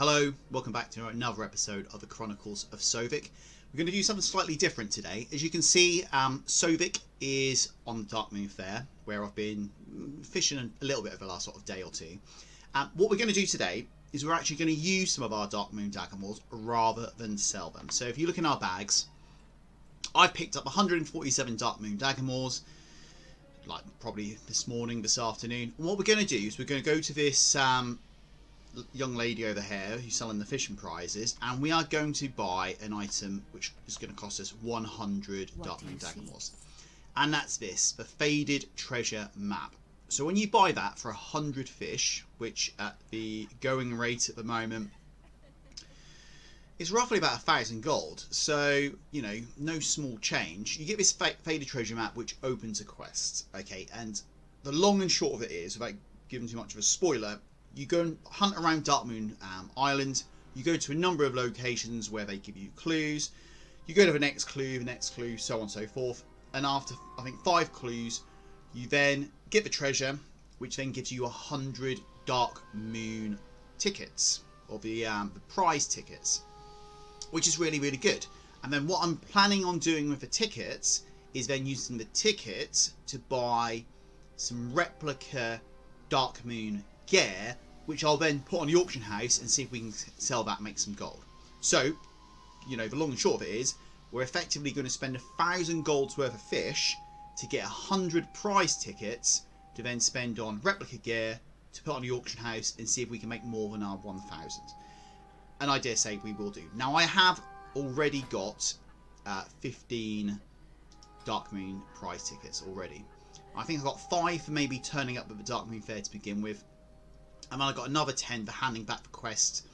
Hello, welcome back to another episode of the Chronicles of Sovik. We're going to do something slightly different today. As you can see, Sovik is on the Darkmoon Fair, where I've been fishing a little bit over the last sort of day or two. What we're going to do today is we're actually going to use some of our Darkmoon Daggermores rather than sell them. So if you look in our bags, I've picked up 147 Darkmoon Daggermores, like probably this morning, this afternoon. And what we're going to do is we're going to go to this young lady over here who's selling the fishing prizes, and we are going to buy an item which is going to cost us 100 Darkmoon Daggermores, and that's this, the Faded Treasure Map. So when you buy that for 100 fish, which at the going rate at the moment is roughly about 1,000 gold, so you know, no small change, you get this Faded Treasure Map which opens a quest. Okay, and the long and short of it is, without giving too much of a spoiler, you go and hunt around Darkmoon Island. You go to a number of locations where they give you clues. You go to the next clue, so on and so forth. And after, I think, 5 clues, you then get the treasure, which then gives you 100 Darkmoon tickets, or the prize tickets, which is really, really good. And then what I'm planning on doing with the tickets is then using the tickets to buy some replica Darkmoon gear, which I'll then put on the auction house and see if we can sell that and make some gold. So, you know, the long and short of it is, we're effectively going to spend 1,000 golds worth of fish to get 100 prize tickets to then spend on replica gear to put on the auction house and see if we can make more than our 1,000. And I dare say we will do. Now, I have already got 15 Darkmoon prize tickets already. I think I've got 5 for maybe turning up at the Darkmoon Fair to begin with. And then I got another 10 for handing back the quest,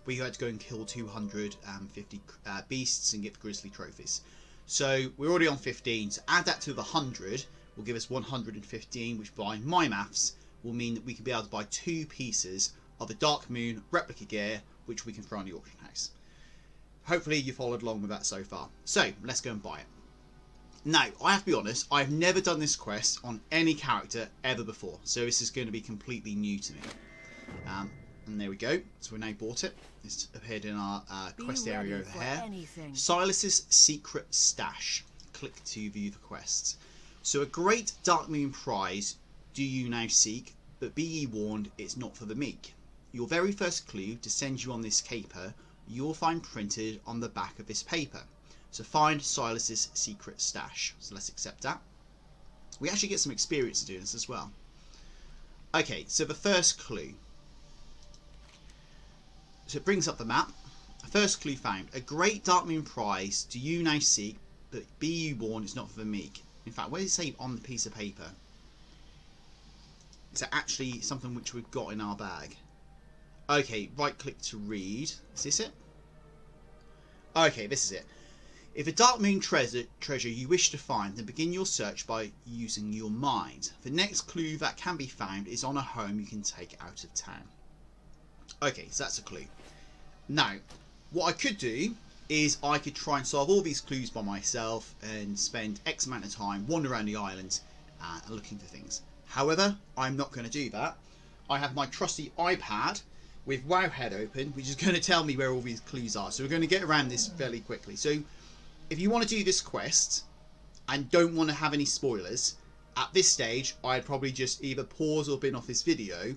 where you had to go and kill 250 beasts and get the grizzly trophies. So we're already on 15. So add that to the 100 will give us 115, which by my maths will mean that we can be able to buy 2 pieces of the Darkmoon replica gear, which we can throw on the auction house. Hopefully you followed along with that so far. So let's go and buy it. Now, I have to be honest, I've never done this quest on any character ever before, so this is going to be completely new to me. And there we go, so we now bought it. It's appeared in our quest area over here. Silas's Secret Stash. Click to view the quests. So a great Darkmoon prize do you now seek, but be ye warned, it's not for the meek. Your very first clue to send you on this caper, you'll find printed on the back of this paper. So find Silas's Secret Stash. So let's accept that. We actually get some experience doing this as well. Okay, so the first clue. So it brings up the map. First clue found. A great Darkmoon prize do you now seek, but be you warned it's not for the meek. In fact, what does it say on the piece of paper? Is that actually something which we've got in our bag? Okay, right click to read. Is this it? Okay, this is it. If a Darkmoon treasure you wish to find, then begin your search by using your mind. The next clue that can be found is on a home you can take out of town. Okay, so that's a clue. Now, what I could do is I could try and solve all these clues by myself and spend X amount of time wandering around the island and looking for things. However, I'm not going to do that. I have my trusty iPad with Wowhead open, which is going to tell me where all these clues are. So we're going to get around this fairly quickly. So if you want to do this quest and don't want to have any spoilers, at this stage, I'd probably just either pause or bin off this video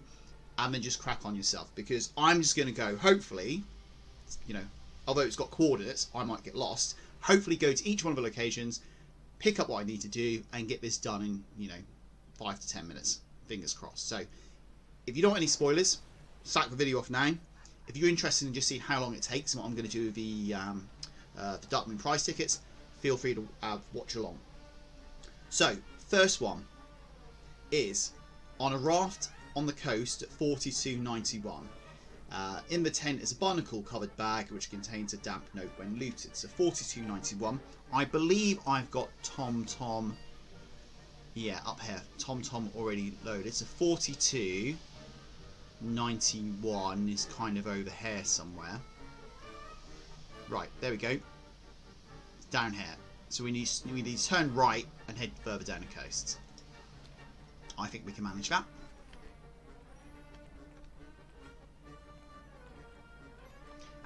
and then just crack on yourself, because I'm just going to go, hopefully, you know, although it's got coordinates, I might get lost, hopefully go to each one of the locations, pick up what I need to do, and get this done in, you know, 5 to 10 minutes. Fingers crossed. So, if you don't want any spoilers, sack the video off now. If you're interested in just seeing how long it takes and what I'm going to do with the Darkmoon prize tickets, feel free to watch along. So, first one is on a raft on the coast at 42.91. In the tent is a barnacle covered bag which contains a damp note when looted. So 42.91. I believe I've got Tom. Yeah, up here. Tom already loaded. So 42.91 is kind of over here somewhere. Right, there we go. Down here. So we need to turn right and head further down the coast. I think we can manage that.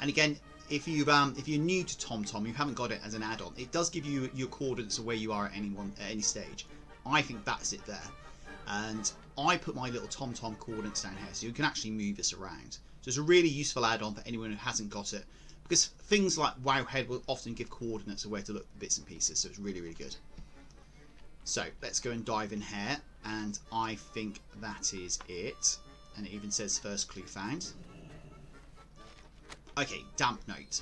And again, if you're new to TomTom, you haven't got it as an add-on, it does give you your coordinates of where you are at any stage. I think that's it there. And I put my little TomTom coordinates down here, so you can actually move this around. So it's a really useful add-on for anyone who hasn't got it, because things like Wowhead will often give coordinates of where to look for bits and pieces, so it's really, really good. So let's go and dive in here, and I think that is it. And it even says first clue found. Okay, damp note.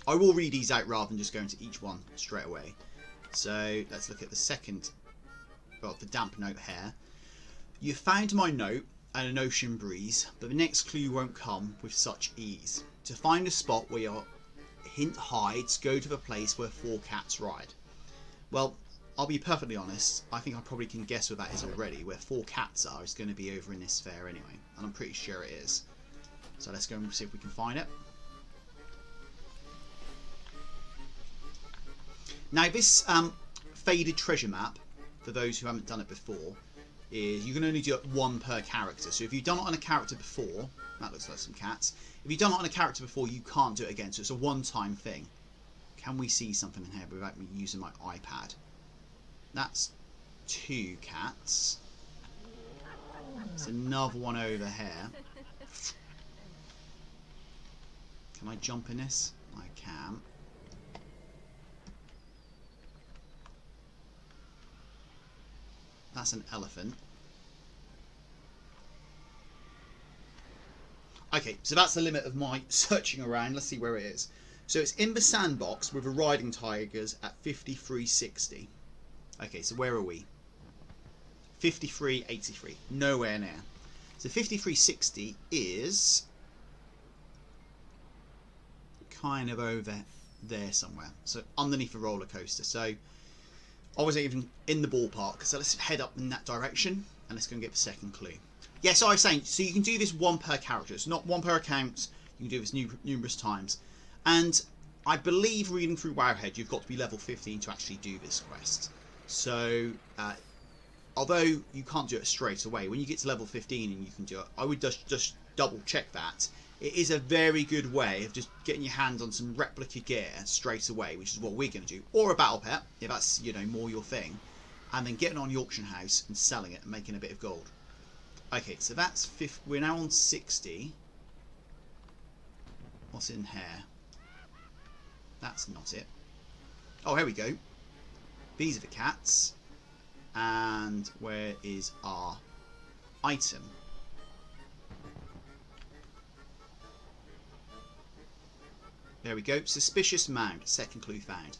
I will read these out rather than just go into each one straight away. So let's look at the second, well, the damp note here. You found my note and an ocean breeze, but the next clue won't come with such ease. To find a spot where your hint hides, go to the place where 4 cats ride. Well, I'll be perfectly honest, I think I probably can guess where that is already. Where 4 cats are is going to be over in this fair anyway, and I'm pretty sure it is. So let's go and see if we can find it. Now this faded treasure map, for those who haven't done it before, is you can only do it 1 per character. So if you've done it on a character before, that looks like some cats. If you've done it on a character before, you can't do it again. So it's a one-time thing. Can we see something in here without me using my iPad? That's 2 cats. There's another one over here. Can I jump in this? I can. That's an elephant. Okay, so that's the limit of my searching around. Let's see where it is. So it's in the sandbox with the riding tigers at 53.60. Okay, so where are we? 53.83. Nowhere near. So 53.60 is kind of over there somewhere. So underneath a roller coaster. So I wasn't even in the ballpark. So let's head up in that direction and let's go and get the second clue. Yeah, so I was saying, so you can do this 1 per character. It's not 1 per account. You can do this numerous times. And I believe reading through Wowhead, you've got to be level 15 to actually do this quest. So, although you can't do it straight away, when you get to level 15 and you can do it, I would just double check that. It is a very good way of just getting your hands on some replica gear straight away, which is what we're going to do. Or a battle pet, if that's, you know, more your thing. And then getting on the auction house and selling it and making a bit of gold. Okay, so that's we're now on 60. What's in here? That's not it. Oh, here we go. These are the cats. And where is our item? There we go. Suspicious mound. Second clue found.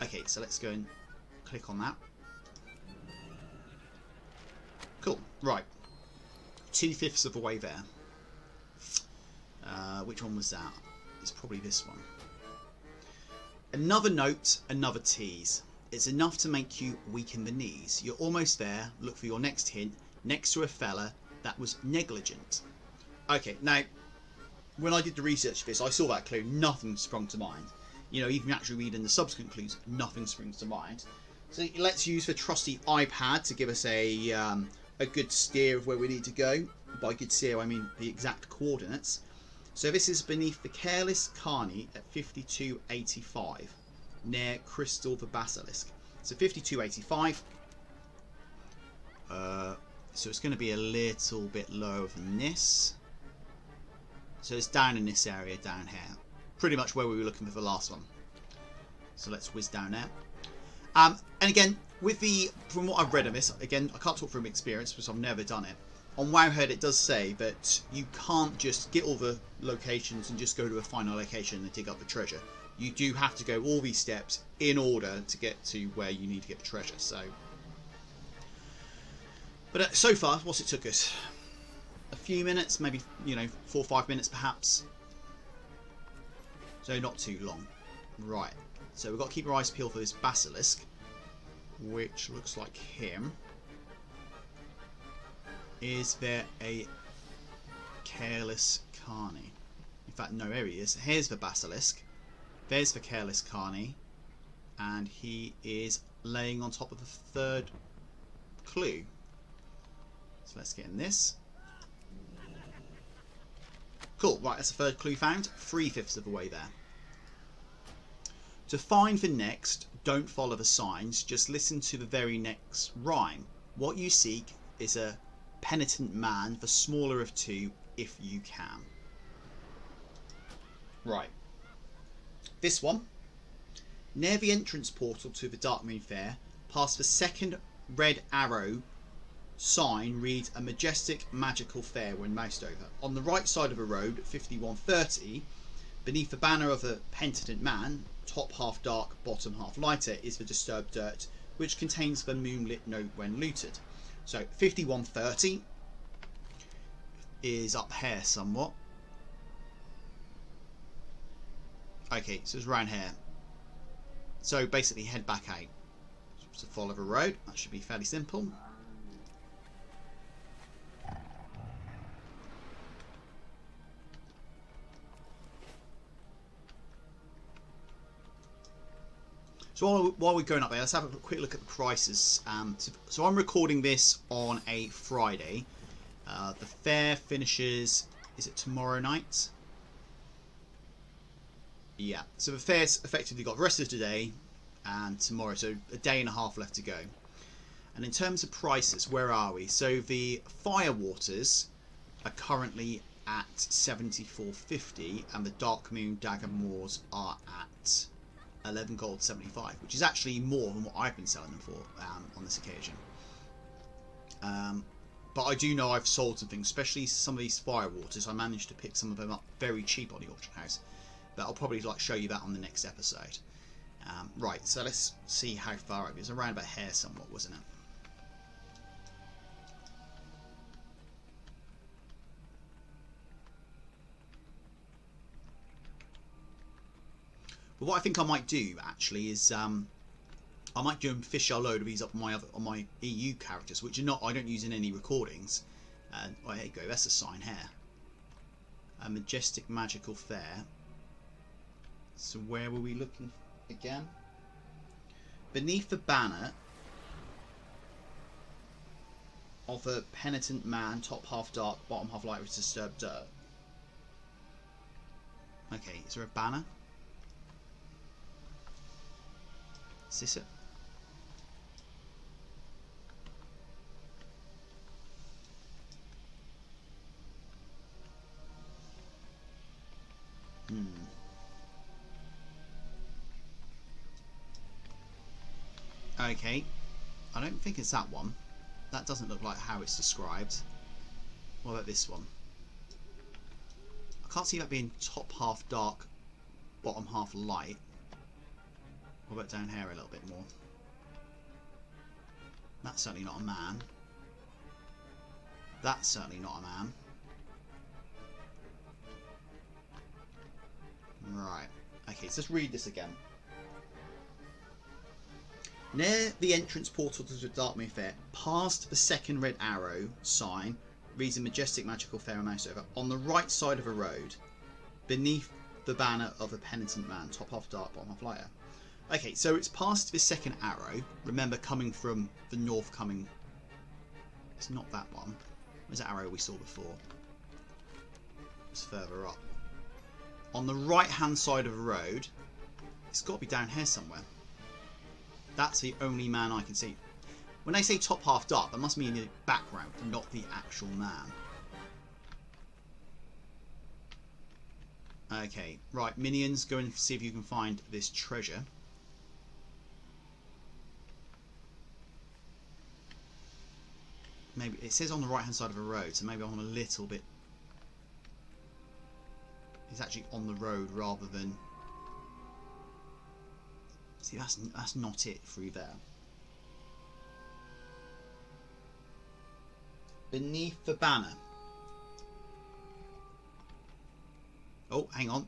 Okay, so let's go and click on that. Cool. Right. 2/5 of the way there. Which one was that? It's probably this one. Another note, another tease. It's enough to make you weaken the knees. You're almost there. Look for your next hint. Next to a fella that was negligent. Okay, now, when I did the research for this, I saw that clue. Nothing sprung to mind. You know, even actually reading the subsequent clues, nothing springs to mind. So let's use the trusty iPad to give us a good steer of where we need to go. By good steer, I mean the exact coordinates. So this is beneath the Careless Carney at 52.85, near Crystal the Basilisk. So 52.85. So it's going to be a little bit lower than this. So it's down in this area down here. Pretty much where we were looking for the last one. So let's whiz down there. And again, from what I've read of this, again, I can't talk from experience because I've never done it. On Wowhead, it does say that you can't just get all the locations and just go to a final location and dig up the treasure. You do have to go all these steps in order to get to where you need to get the treasure. So, but so far, what's it took us? A few minutes, maybe, you know, 4 or 5 minutes perhaps. So not too long. Right. So we've got to keep our eyes peeled for this basilisk, which looks like him. Is there a Careless Carney? In fact, no, here he is. Here's the basilisk. There's the Careless Carney. And he is laying on top of the third clue. So let's get in this. Cool, right, that's the third clue found. 3/5 of the way there. To find the next, don't follow the signs, just listen to the very next rhyme. What you seek is a penitent man, the smaller of two, if you can. Right. This one. Near the entrance portal to the Darkmoon Fair, past the second red arrow sign reads a majestic magical fair when moused over. On the right side of the road, 5130, beneath the banner of a penitent man, top half dark, bottom half lighter, is the disturbed dirt, which contains the moonlit note when looted. So 5130 is up here somewhat. Okay, so it's around here. So basically head back out. So follow the road. That should be fairly simple. So while we're going up there, let's have a quick look at the prices. So I'm recording this on a Friday. The fair finishes, is it tomorrow night? Yeah, so the fair's effectively got the rest of today and tomorrow, so a day and a half left to go. And in terms of prices, where are we? So the Firewaters are currently at 74.50 and the Darkmoon Dagger Moors are at 11 gold 75, which is actually more than what I've been selling them for on this occasion. But I do know I've sold some things, especially some of these Firewaters. I managed to pick some of them up very cheap on the auction house, but I'll probably show you that on the next episode. Right, so let's see how far it was. Around about here somewhat, wasn't it? But what I think I might do actually is I might do and fish a load of these up on my EU characters, which are not, I don't use in any recordings. And oh, there you go, that's a sign here. A majestic magical fair. So where were we looking again? Beneath the banner of a penitent man, top half dark, bottom half light with disturbed dirt. Okay, is there a banner? Is this it? Okay, I don't think it's that one. That doesn't look like how it's described. What about this one? I can't see that being top half dark, bottom half light. What about down here a little bit more? That's certainly not a man. That's certainly not a man. Right. Okay, so let's read this again. Near the entrance portal to the Darkmoon Fair, past the second red arrow sign, reads a majestic magical fair mouse over. On the right side of a road, beneath the banner of a penitent man, top half dark, bottom half lighter. Okay, so it's past the second arrow. Remember, coming from the north, coming. It's not that one. Where's that arrow we saw before? It's further up. On the right hand side of the road, it's got to be down here somewhere. That's the only man I can see. When they say top half dark, that must mean the background, not the actual man. Okay, right, minions, go and see if you can find this treasure. Maybe it says on the right hand side of a road, so maybe I'm a little bit. It's actually on the road rather than. See, that's not it through there. Beneath the banner. Oh, hang on.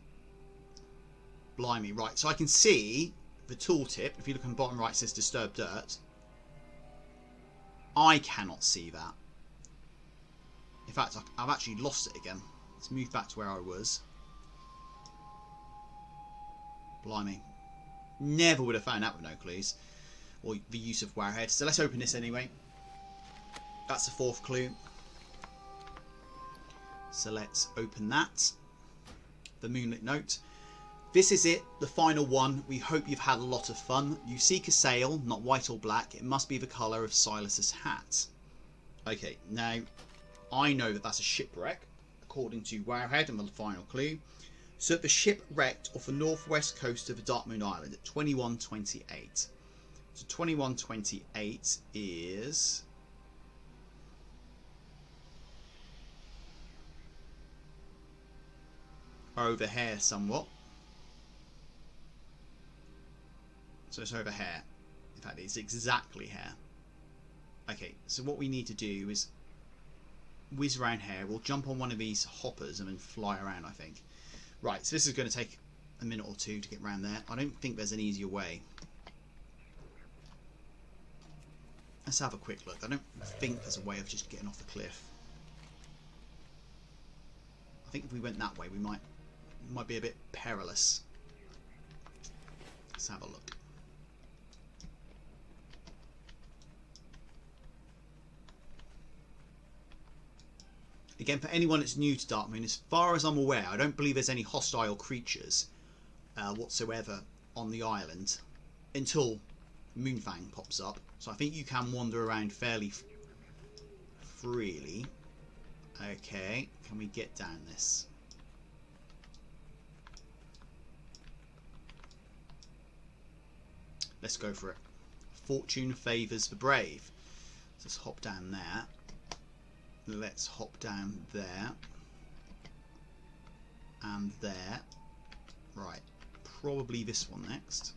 Blimey, right. So I can see the tooltip. If you look on the bottom right, it says disturbed dirt. I cannot see that. In fact, I've actually lost it again. Let's move back to where I was. Blimey. Never would have found that with no clues. Or the use of Warhead. So let's open this anyway. That's the fourth clue. So let's open that. The Moonlit Note. This is it, the final one. We hope you've had a lot of fun. You seek a sail, not white or black. It must be the colour of Silas's hat. Okay, now I know that that's a shipwreck, according to Wowhead and the final clue. So the ship wrecked off the northwest coast of the Darkmoon Island at 2128. So 2128 is... over here somewhat. So it's over here. In fact, it's exactly here. Okay, so what we need to do is whiz around here. We'll jump on one of these hoppers and then fly around, I think. Right, so this is going to take a minute or two to get around there. I don't think there's an easier way. Let's have a quick look. I don't think there's a way of just getting off the cliff. I think if we went that way, we might be a bit perilous. Let's have a look. Again, for anyone that's new to Darkmoon, as far as I'm aware, I don't believe there's any hostile creatures whatsoever on the island until Moonfang pops up. So I think you can wander around fairly freely. Okay, can we get down this? Let's go for it. Fortune favours the brave. Let's hop down there. Let's hop down there. And there. Right. Probably this one next.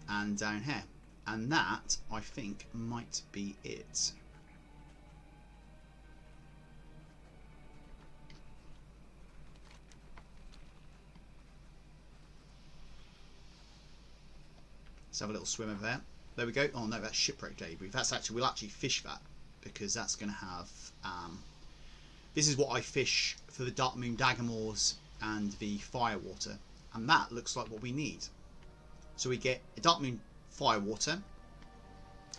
And down here. And that, I think, might be it. Let's have a little swim over there. There we go. Oh no, that's shipwreck debris. That's actually, we'll actually fish that because that's going to have. This is what I fish for the Darkmoon Dagamores and the Firewater, and that looks like what we need. So we get a Darkmoon Firewater,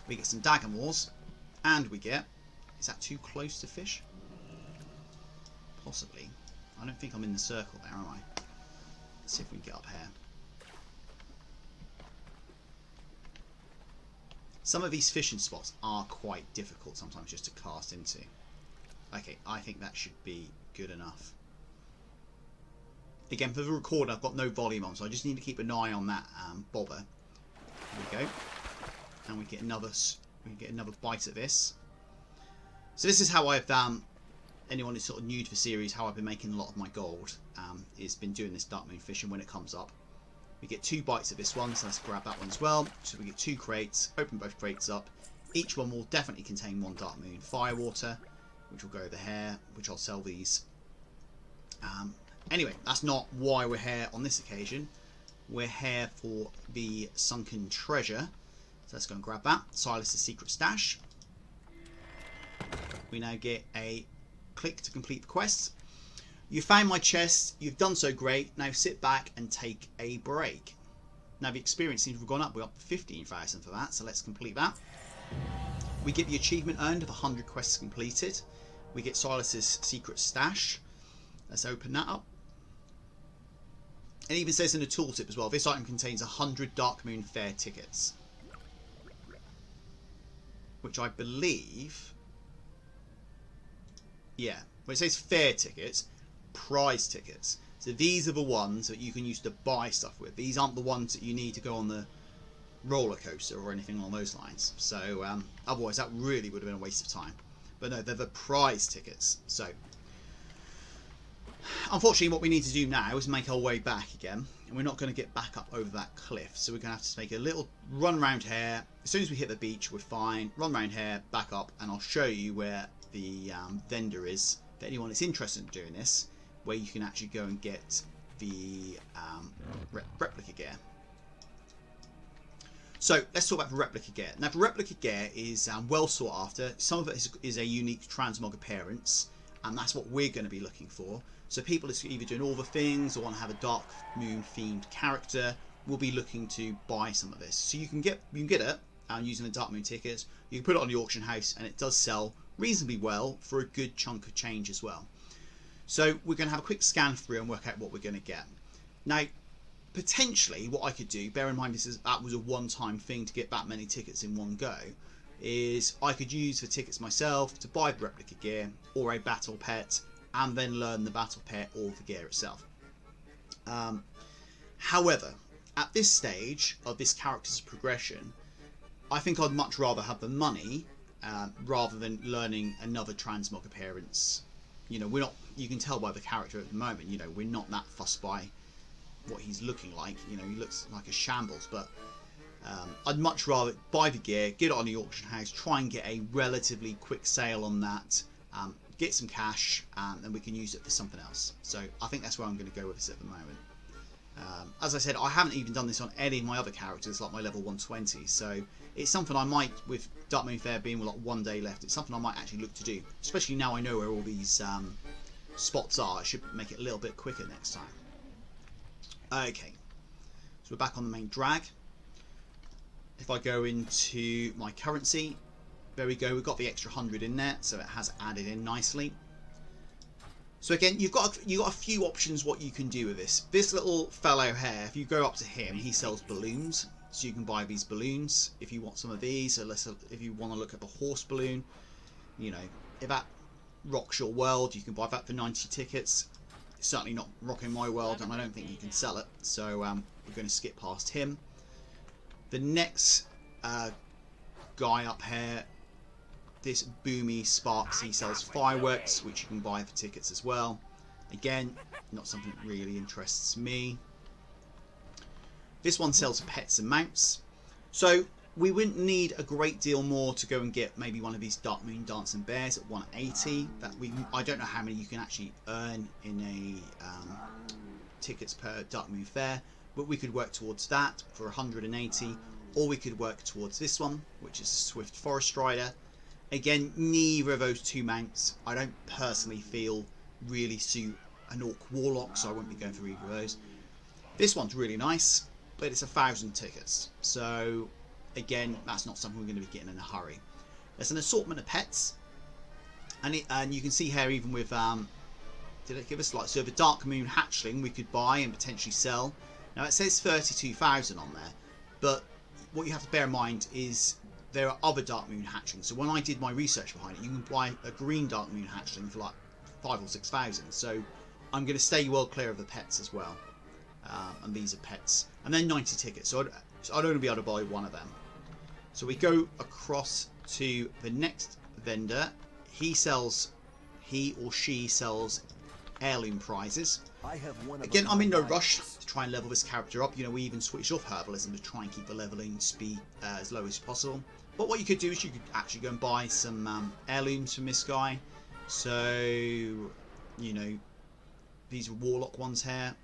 we get some Dagamores, and we get. Is that too close to fish? Possibly. I don't think I'm in the circle there, am I? Let's see if we can get up here. Some of these fishing spots are quite difficult sometimes just to cast into. Okay, I think that should be good enough. Again, for the recorder, I've got no volume on, so I just need to keep an eye on that bobber. There we go, and we get another bite of this. So this is how I've anyone who's sort of new to the series, how I've been making a lot of my gold. Is been doing this Darkmoon fishing when it comes up. We get 2 bites of this one, so let's grab that one as well. So we get 2 crates, open both crates up. Each one will definitely contain 1 Darkmoon Firewater, which will go over here, which I'll sell these. Anyway, that's not why we're here on this occasion. We're here for the Sunken Treasure. So let's go and grab that. Silas's secret stash. We now get a click to complete the quest. You found my chest, you've done so great, now sit back and take a break. Now the experience seems to have gone up, we're up to 15,000 for that, so let's complete that. We get the achievement earned of 100 quests completed. We get Silas's secret stash. Let's open that up. It even says in the tooltip as well, this item contains 100 Darkmoon Fair tickets. Which I believe... yeah, well it says fair tickets. Prize tickets. So these are the ones that you can use to buy stuff with. These aren't the ones that you need to go on the roller coaster or anything along those lines. So otherwise that really would have been a waste of time. But no, they're the prize tickets. So unfortunately what we need to do now is make our way back again. And we're not going to get back up over that cliff. So we're going to have to make a little run round here. As soon as we hit the beach we're fine. Run round here, back up, and I'll show you where the vendor is. For anyone that's interested in doing this, where you can actually go and get the replica gear. So let's talk about the replica gear. Now the replica gear is well sought after. Some of it is a unique transmog appearance, and that's what we're going to be looking for. So people that's either doing all the things or want to have a Darkmoon themed character will be looking to buy some of this. So you can get it using the Darkmoon tickets. You can put it on the auction house, and it does sell reasonably well for a good chunk of change as well. So we're going to have a quick scan through and work out what we're going to get. Now, potentially what I could do, bear in mind that was a one-time thing to get that many tickets in one go, is I could use the tickets myself to buy the replica gear or a battle pet and then learn the battle pet or the gear itself. However, at this stage of this character's progression, I think I'd much rather have the money rather than learning another transmog appearance. You know, we're not, you can tell by the character at the moment, you know, we're not that fussed by what he's looking like. You know, he looks like a shambles, but I'd much rather buy the gear, get it on the auction house, try and get a relatively quick sale on that, get some cash, and then we can use it for something else. So I think that's where I'm going to go with this at the moment. As I said, I haven't even done this on any of my other characters, like my level 120, so it's something I might, with Darkmoon Fair being like 1 day left, it's something I might actually look to do, especially now I know where all these spots are. I should make it a little bit quicker next time. Okay, so we're back on the main drag. If I go into my currency, there we go, we've got the extra 100 in there, so it has added in nicely. So again, you've got a few options what you can do with this. This little fellow here, if you go up to him, he sells balloons, so you can buy these balloons if you want some of these. Or if you want to look at the horse balloon, you know, if that rocks your world, you can buy that for 90 tickets. It's certainly not rocking my world, and I don't think you can sell it. So we're going to skip past him. The next guy up here, this Boomy Sparks, he sells fireworks, which you can buy for tickets as well. Again, not something that really interests me. This one sells pets and mounts. So we wouldn't need a great deal more to go and get maybe one of these Darkmoon Dancing Bears at 180. I don't know how many you can actually earn in a tickets per Darkmoon Fair, but we could work towards that for 180, or we could work towards this one, which is a Swift Forest Rider. Again, neither of those two mounts I don't personally feel really suit an Orc Warlock, so I won't be going for either of those. This one's really nice, but it's 1,000 tickets, so again, that's not something we're going to be getting in a hurry. There's an assortment of pets, and you can see here, even with did it give us like, so the Darkmoon hatchling we could buy and potentially sell. Now it says 32,000 on there, but what you have to bear in mind is there are other Darkmoon hatchlings. So when I did my research behind it, you can buy a green Darkmoon hatchling for like 5,000 or 6,000. So I'm going to stay well clear of the pets as well. And these are pets. And then 90 tickets. So I'd only be able to buy one of them. So we go across to the next vendor. He or she sells heirloom prizes. Again, I'm in no rush to try and level this character up. You know, we even switched off herbalism to try and keep the leveling speed as low as possible. But what you could do is you could actually go and buy some heirlooms from this guy. So, you know, these warlock ones here.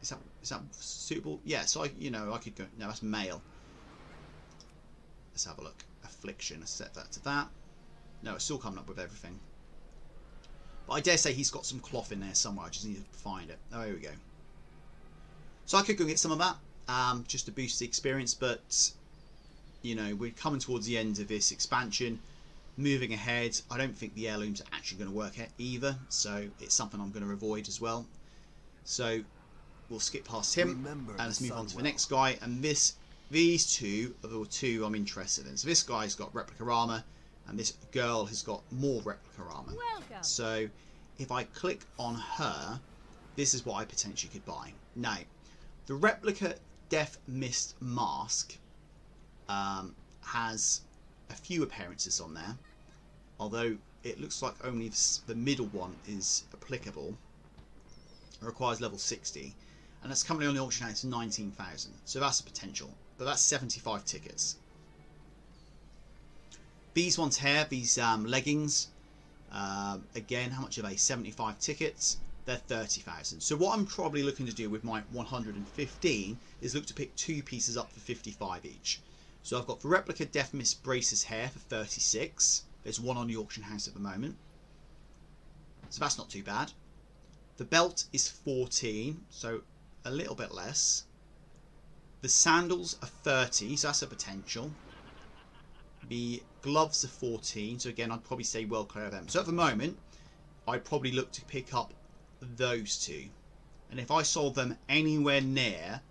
Is that suitable? Yeah. So I could go. No, that's male. Let's have a look. Affliction. Let's set that to that. No, it's still coming up with everything. But I dare say he's got some cloth in there somewhere. I just need to find it. Oh, here we go. So I could go get some of that, just to boost the experience. But, you know, we're coming towards the end of this expansion. Moving ahead, I don't think the heirlooms are actually going to work either. So it's something I'm going to avoid as well. So we'll skip past him. And let's move on to the next guy. And these two are the two I'm interested in. So this guy's got replica armor. And this girl has got more replica armor. Welcome. So if I click on her, this is what I potentially could buy. Now, the replica Death Mist mask has a few appearances on there, although it looks like only the middle one is applicable. It requires level 60, and that's currently on the auction house 19,000. So that's a potential, but that's 75 tickets. These ones here, these leggings, again, how much are they? 75 tickets. They're 30,000. So what I'm probably looking to do with my 115 is look to pick 2 pieces up for 55 each. So I've got the replica Death Mist braces here for 36. There's one on the auction house at the moment. So that's not too bad. The belt is 14, so a little bit less. The sandals are 30, so that's a potential. The gloves are 14, so again I'd probably say well clear of them. So at the moment I'd probably look to pick up those two, and if I sold them anywhere near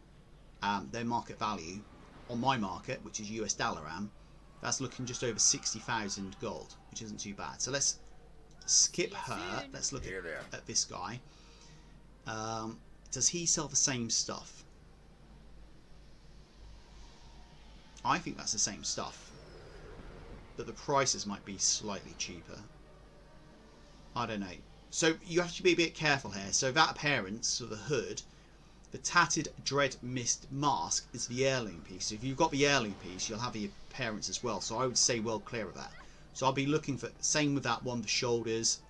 their market value on my market, which is US Dalaran, that's looking just over 60,000 gold, which isn't too bad. So let's skip her. Let's look at this guy. Does he sell the same stuff? I think that's the same stuff, but the prices might be slightly cheaper. I don't know. So you have to be a bit careful here. So that appearance, so the hood, the tattered dread mist mask is the heirloom piece. So if you've got the heirloom piece, you'll have the appearance as well. So I would say well clear of that. So I'll be looking for, same with that one, the shoulders,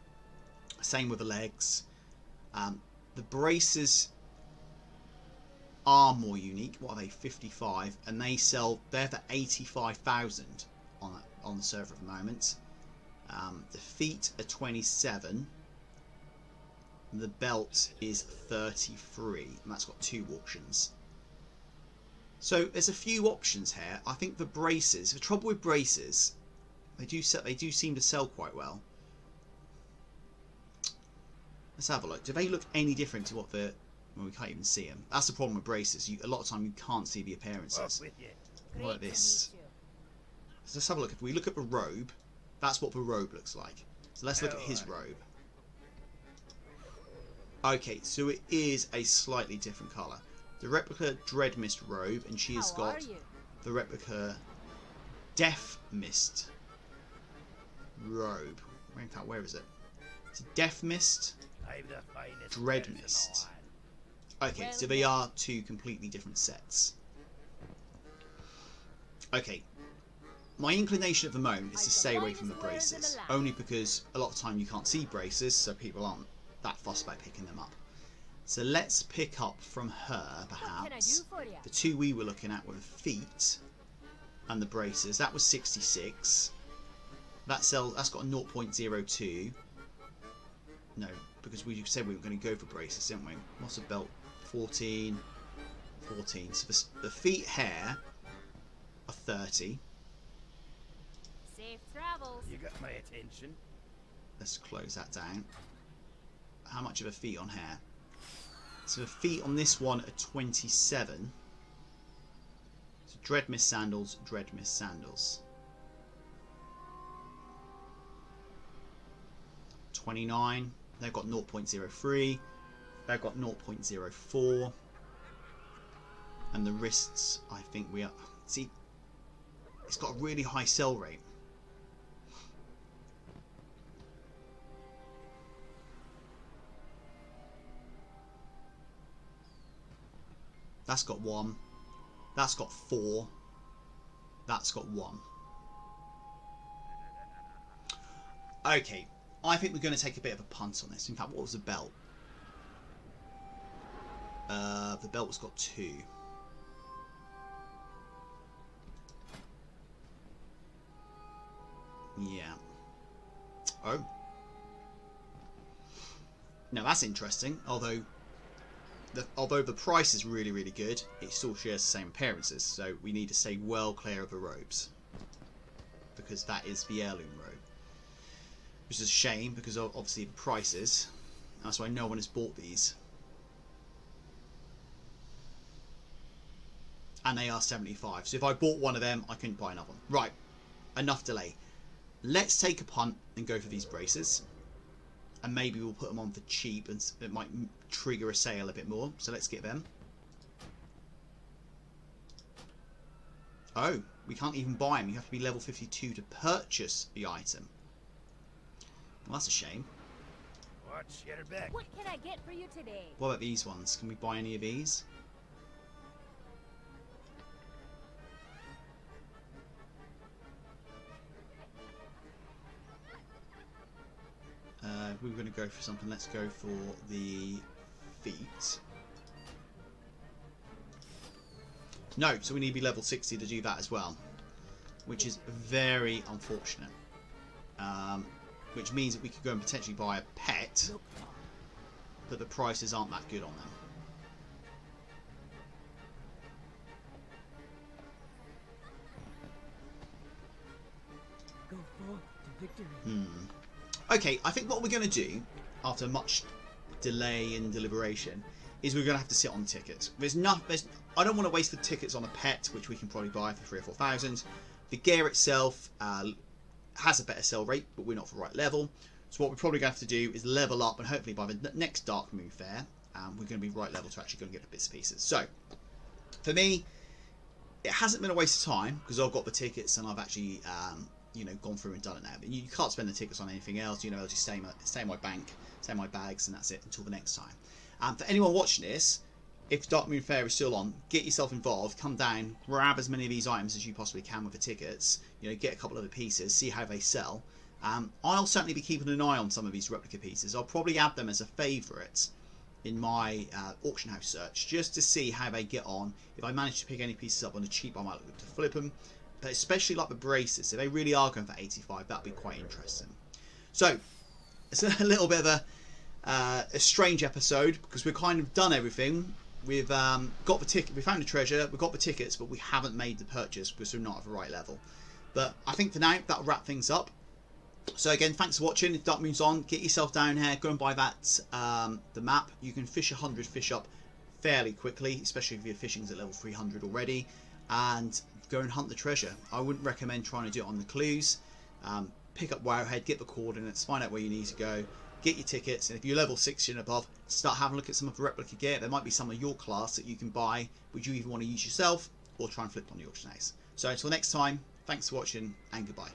same with the legs. The braces are more unique. What are they? 55, and they sell. They're for 85,000 on the server at the moment. The feet are 27. The belt is 33, and that's got 2 auctions. So there's a few options here. I think the braces. The trouble with braces, they do seem to sell quite well. Let's have a look. Do they look any different to what the? Well, we can't even see them. That's the problem with braces. A lot of time you can't see the appearances. What like this? So let's have a look. If we look at the robe, that's what the robe looks like. So let's look at his robe. Okay, so it is a slightly different colour. The replica Dread Mist robe, and she has got the replica Death Mist robe. In fact, where is it? It's Death Mist, Dread Mist. Okay, so they are 2 completely different sets. Okay, my inclination at the moment is to stay away from the braces, only because a lot of the time you can't see braces, so people aren't that fussed about picking them up. So let's pick up from her, perhaps, the 2 we were looking at were the feet and the braces. That was 66. That's got a 0.02. No, because we said we were going to go for braces, didn't we? What's a belt? 14. 14. So the feet hair are 30. Safe travels. You got my attention. Let's close that down. How much of a feet on hair? So the feet on this one are 27. So Dread Mist sandals, Dread Mist sandals. 29. They've got 0.03. They've got 0.04. And the wrists, I think we are... See, it's got a really high sell rate. That's got 1. That's got 4. That's got 1. Okay, I think we're going to take a bit of a punt on this. In fact, what was the belt? The belt's got 2. Yeah. Oh. Now that's interesting. Although the price is really, really good, it still shares the same appearances. So we need to stay well clear of the robes, because that is the heirloom robe, which is a shame because of obviously the prices. That's why no one has bought these. And they are 75. So if I bought one of them, I couldn't buy another one. Right, enough delay. Let's take a punt and go for these braces. And maybe we'll put them on for cheap, and it might trigger a sale a bit more. So let's get them. Oh, we can't even buy them. You have to be level 52 to purchase the item. Well, that's a shame. Watch your back. What can I get for you today? What about these ones? Can we buy any of these? If we were going to go for something, let's go for the feet. No, so we need to be level 60 to do that as well, which is very unfortunate. Which means that we could go and potentially buy a pet, but the prices aren't that good on them. Okay, I think what we're going to do, after much delay and deliberation, is we're going to have to sit on tickets. I don't want to waste the tickets on a pet, which we can probably buy for 3,000 or 4,000. The gear itself has a better sell rate, but we're not for the right level. So what we're probably going to have to do is level up, and hopefully by the next Darkmoon fair, we're going to be right level to actually go and get the bits and pieces. So, for me, it hasn't been a waste of time, because I've got the tickets and I've actually gone through and done it now. But you can't spend the tickets on anything else. They'll just stay in my bank, stay in my bags, and that's it until the next time. For anyone watching this, if Darkmoon Fair is still on, get yourself involved, come down, grab as many of these items as you possibly can with the tickets, get a couple of the pieces, see how they sell. I'll certainly be keeping an eye on some of these replica pieces. I'll probably add them as a favourite in my auction house search, just to see how they get on. If I manage to pick any pieces up on the cheap, I might look to flip them. But especially like the braces, if they really are going for 85, that'd be quite interesting. So it's a little bit of a strange episode, because we've kind of done everything. We've got the ticket, we found the treasure, we've got the tickets, but we haven't made the purchase because we're not at the right level. But I think for now that'll wrap things up. So again, thanks for watching. If Darkmoon's on, get yourself down here, go and buy that the map. You can fish 100 fish up fairly quickly, especially if your fishing's at level 300 already, and go and hunt the treasure. I wouldn't recommend trying to do it on the clues. Pick up Wowhead, get the coordinates, find out where you need to go, get your tickets, and if you're level 60 and above, start having a look at some of the replica gear. There might be some of your class that you can buy, which you even want to use yourself, or try and flip on the auction house. So until next time, thanks for watching, and goodbye.